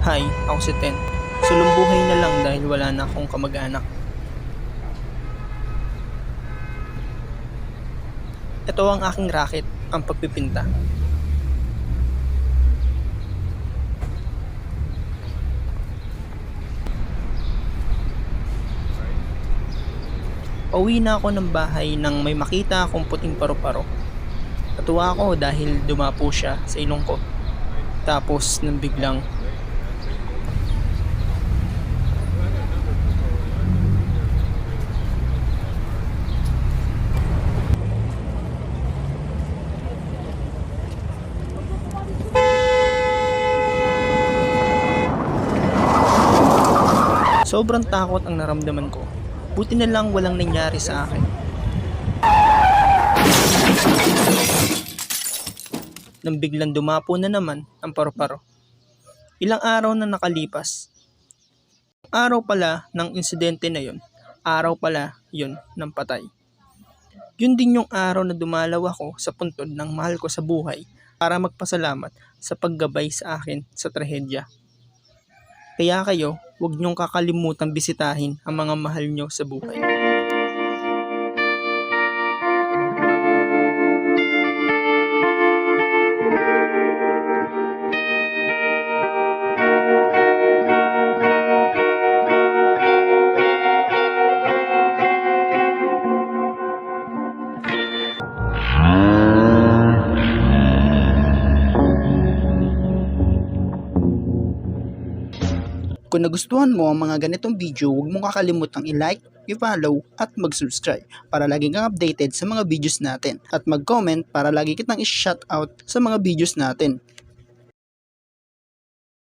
Hi, ako si Ten. Sulong na lang dahil wala na akong kamag-anak. Ito ang aking racket, ang pagpipinta. Pauwi na ako ng bahay nang may makita akong puting paru-paro. Natuwa ako dahil dumapo siya sa ilong ko. Tapos nang biglang sobrang takot ang naramdaman ko. Buti na lang walang nangyari sa akin. Nang biglang dumapo na naman ang paru-paro. Ilang araw na nakalipas. Araw pala ng insidente na yun. Araw pala yun ng patay. Yun din yung araw na dumalaw ako sa puntod ng mahal ko sa buhay para magpasalamat sa paggabay sa akin sa trahedya. Kaya kayo, huwag niyong kakalimutang bisitahin ang mga mahal niyo sa buhay. Kung nagustuhan mo ang mga ganitong video, huwag mong kakalimutang i-like, i-follow at mag-subscribe para lagi kang updated sa mga videos natin at mag-comment para lagi kitang i-shoutout sa mga videos natin.